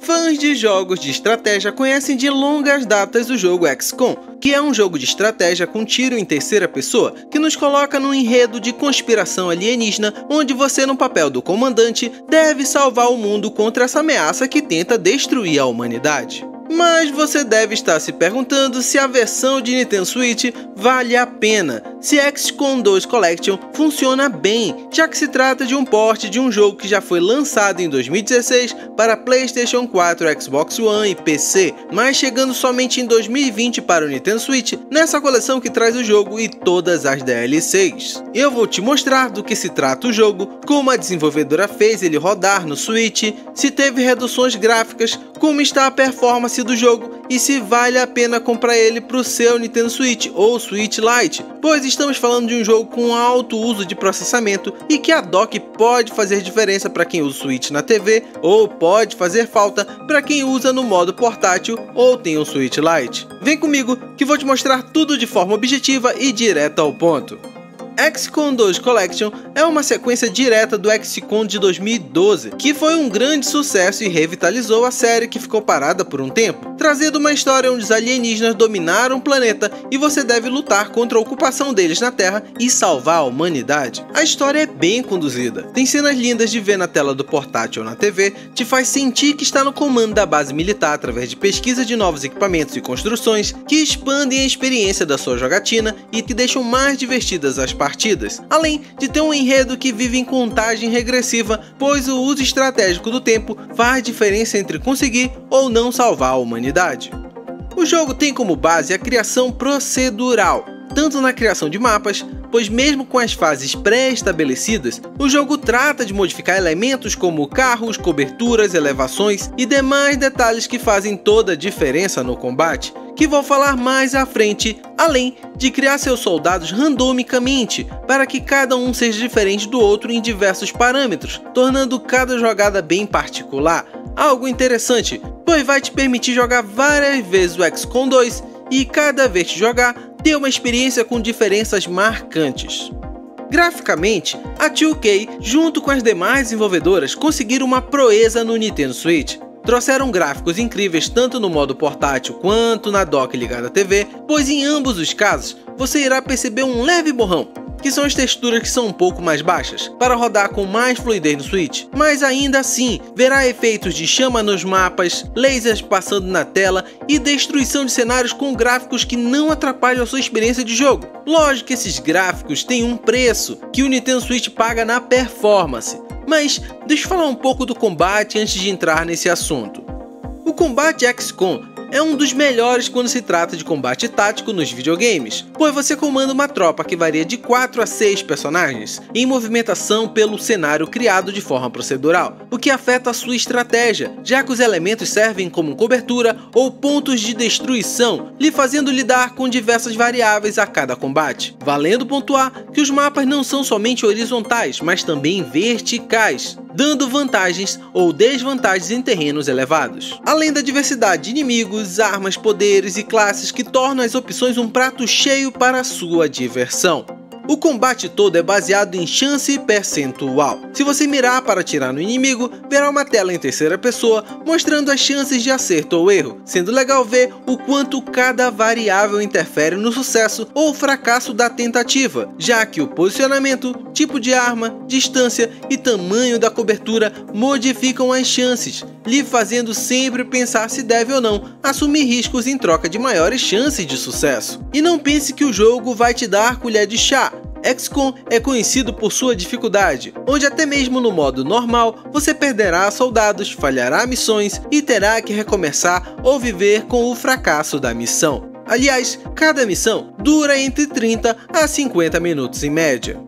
Fãs de jogos de estratégia conhecem de longas datas o jogo XCOM, que é um jogo de estratégia com tiro em terceira pessoa, que nos coloca num enredo de conspiração alienígena, onde você, no papel do comandante, deve salvar o mundo contra essa ameaça que tenta destruir a humanidade. Mas você deve estar se perguntando se a versão de Nintendo Switch vale a pena, se XCOM 2 Collection funciona bem, já que se trata de um port de um jogo que já foi lançado em 2016 para PlayStation 4, Xbox One e PC, mas chegando somente em 2020 para o Nintendo Switch, nessa coleção que traz o jogo e todas as DLCs. Eu vou te mostrar do que se trata o jogo, como a desenvolvedora fez ele rodar no Switch, se teve reduções gráficas, como está a performance do jogo e se vale a pena comprar ele para o seu Nintendo Switch ou Switch Lite, pois estamos falando de um jogo com alto uso de processamento e que a dock pode fazer diferença para quem usa o Switch na TV ou pode fazer falta para quem usa no modo portátil ou tem um Switch Lite. Vem comigo que vou te mostrar tudo de forma objetiva e direta ao ponto. XCOM 2 Collection é uma sequência direta do XCOM de 2012, que foi um grande sucesso e revitalizou a série que ficou parada por um tempo, trazendo uma história onde os alienígenas dominaram o planeta e você deve lutar contra a ocupação deles na Terra e salvar a humanidade. A história é bem conduzida, tem cenas lindas de ver na tela do portátil ou na TV, te faz sentir que está no comando da base militar através de pesquisa de novos equipamentos e construções que expandem a experiência da sua jogatina e que deixam mais divertidas as partidas, além de ter um enredo que vive em contagem regressiva, pois o uso estratégico do tempo faz diferença entre conseguir ou não salvar a humanidade. O jogo tem como base a criação procedural, tanto na criação de mapas, pois mesmo com as fases pré-estabelecidas, o jogo trata de modificar elementos como carros, coberturas, elevações e demais detalhes que fazem toda a diferença no combate, que vou falar mais à frente, além de criar seus soldados randomicamente, para que cada um seja diferente do outro em diversos parâmetros, tornando cada jogada bem particular. Algo interessante, pois vai te permitir jogar várias vezes o XCOM 2 e cada vez que jogar, ter uma experiência com diferenças marcantes. Graficamente, a 2K, junto com as demais desenvolvedoras, conseguiram uma proeza no Nintendo Switch. Trouxeram gráficos incríveis tanto no modo portátil quanto na dock ligada à TV, pois em ambos os casos você irá perceber um leve borrão, que são as texturas que são um pouco mais baixas, para rodar com mais fluidez no Switch, mas ainda assim verá efeitos de chama nos mapas, lasers passando na tela e destruição de cenários com gráficos que não atrapalham a sua experiência de jogo. Lógico que esses gráficos têm um preço que o Nintendo Switch paga na performance, mas deixa eu falar um pouco do combate antes de entrar nesse assunto. O combate XCOM é um dos melhores quando se trata de combate tático nos videogames, pois você comanda uma tropa que varia de 4 a 6 personagens em movimentação pelo cenário criado de forma procedural, o que afeta a sua estratégia, já que os elementos servem como cobertura ou pontos de destruição, lhe fazendo lidar com diversas variáveis a cada combate. Valendo pontuar que os mapas não são somente horizontais, mas também verticais, dando vantagens ou desvantagens em terrenos elevados. Além da diversidade de inimigos, armas, poderes e classes que tornam as opções um prato cheio para a sua diversão. O combate todo é baseado em chance percentual. Se você mirar para atirar no inimigo, verá uma tela em terceira pessoa mostrando as chances de acerto ou erro, sendo legal ver o quanto cada variável interfere no sucesso ou fracasso da tentativa, já que o posicionamento, tipo de arma, distância e tamanho da cobertura modificam as chances, lhe fazendo sempre pensar se deve ou não assumir riscos em troca de maiores chances de sucesso. E não pense que o jogo vai te dar colher de chá. XCOM é conhecido por sua dificuldade, onde até mesmo no modo normal você perderá soldados, falhará missões e terá que recomeçar ou viver com o fracasso da missão. Aliás, cada missão dura entre 30 a 50 minutos em média.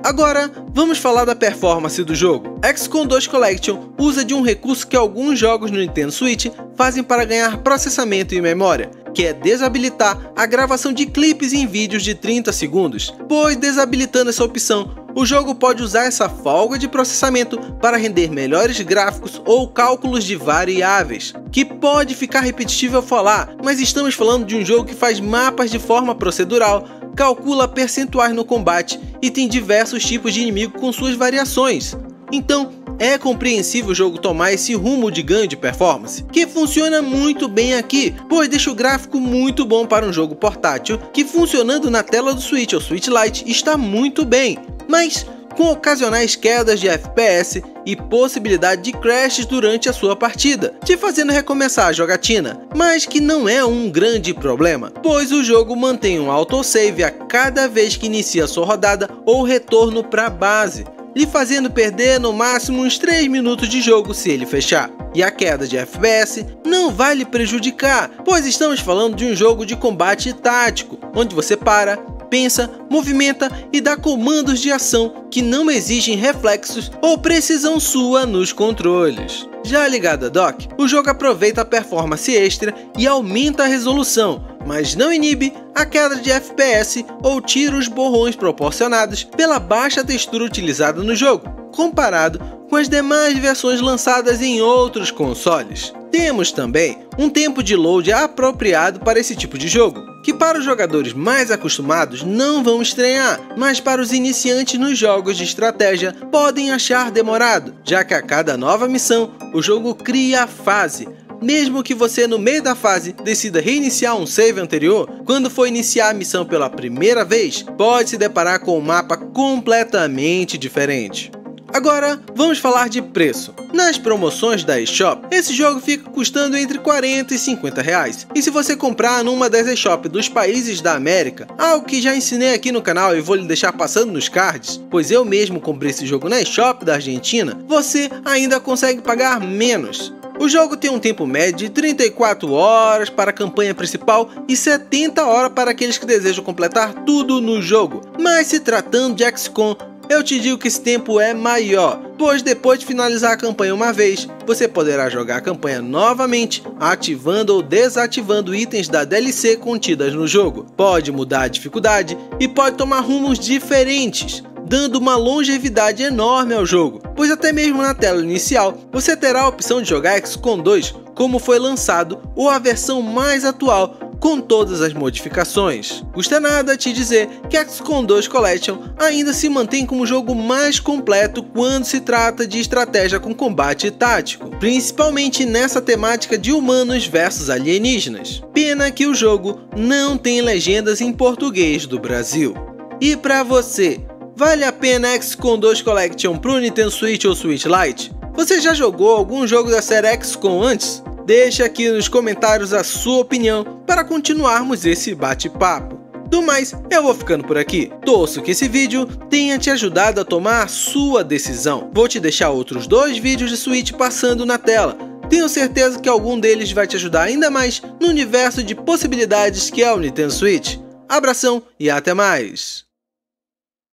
Agora, vamos falar da performance do jogo. XCOM 2 Collection usa de um recurso que alguns jogos no Nintendo Switch fazem para ganhar processamento e memória, que é desabilitar a gravação de clipes em vídeos de 30 segundos, pois desabilitando essa opção, o jogo pode usar essa folga de processamento para render melhores gráficos ou cálculos de variáveis, que pode ficar repetitivo ao falar, mas estamos falando de um jogo que faz mapas de forma procedural, calcula percentuais no combate e tem diversos tipos de inimigo com suas variações. Então, É compreensível o jogo tomar esse rumo de ganho de performance, que funciona muito bem aqui, pois deixa o gráfico muito bom para um jogo portátil, que funcionando na tela do Switch ou Switch Lite está muito bem, mas com ocasionais quedas de FPS e possibilidade de crashes durante a sua partida, te fazendo recomeçar a jogatina, mas que não é um grande problema, pois o jogo mantém um autosave a cada vez que inicia sua rodada ou retorno para a base, lhe fazendo perder no máximo uns 3 minutos de jogo se ele fechar. E a queda de FPS não vai lhe prejudicar, pois estamos falando de um jogo de combate tático, onde você para, pensa, movimenta e dá comandos de ação que não exigem reflexos ou precisão sua nos controles. Já ligado a dock, o jogo aproveita a performance extra e aumenta a resolução, mas não inibe a queda de FPS ou tira os borrões proporcionados pela baixa textura utilizada no jogo, comparado com as demais versões lançadas em outros consoles. Temos também um tempo de load apropriado para esse tipo de jogo, que para os jogadores mais acostumados não vão estranhar, mas para os iniciantes nos jogos de estratégia podem achar demorado, já que a cada nova missão o jogo cria a fase. Mesmo que você no meio da fase decida reiniciar um save anterior, quando for iniciar a missão pela primeira vez, pode se deparar com um mapa completamente diferente. Agora, vamos falar de preço. Nas promoções da eShop, esse jogo fica custando entre 40 e 50 reais. E se você comprar numa das eShop dos países da América, algo que já ensinei aqui no canal e vou lhe deixar passando nos cards, pois eu mesmo comprei esse jogo na eShop da Argentina, você ainda consegue pagar menos. O jogo tem um tempo médio de 34 horas para a campanha principal e 70 horas para aqueles que desejam completar tudo no jogo. Mas se tratando de XCOM, eu te digo que esse tempo é maior, pois depois de finalizar a campanha uma vez, você poderá jogar a campanha novamente, ativando ou desativando itens da DLC contidas no jogo. Pode mudar a dificuldade e pode tomar rumos diferentes, dando uma longevidade enorme ao jogo, pois até mesmo na tela inicial você terá a opção de jogar XCOM 2 como foi lançado ou a versão mais atual, com todas as modificações. Custa nada te dizer que XCOM 2 Collection ainda se mantém como o jogo mais completo quando se trata de estratégia com combate tático, principalmente nessa temática de humanos versus alienígenas. Pena que o jogo não tem legendas em português do Brasil. E para você, vale a pena XCOM 2 Collection pro Nintendo Switch ou Switch Lite? Você já jogou algum jogo da série XCOM antes? Deixa aqui nos comentários a sua opinião para continuarmos esse bate-papo. Do mais, eu vou ficando por aqui. Torço que esse vídeo tenha te ajudado a tomar a sua decisão. Vou te deixar outros 2 vídeos de Switch passando na tela. Tenho certeza que algum deles vai te ajudar ainda mais no universo de possibilidades que é o Nintendo Switch. Abração e até mais!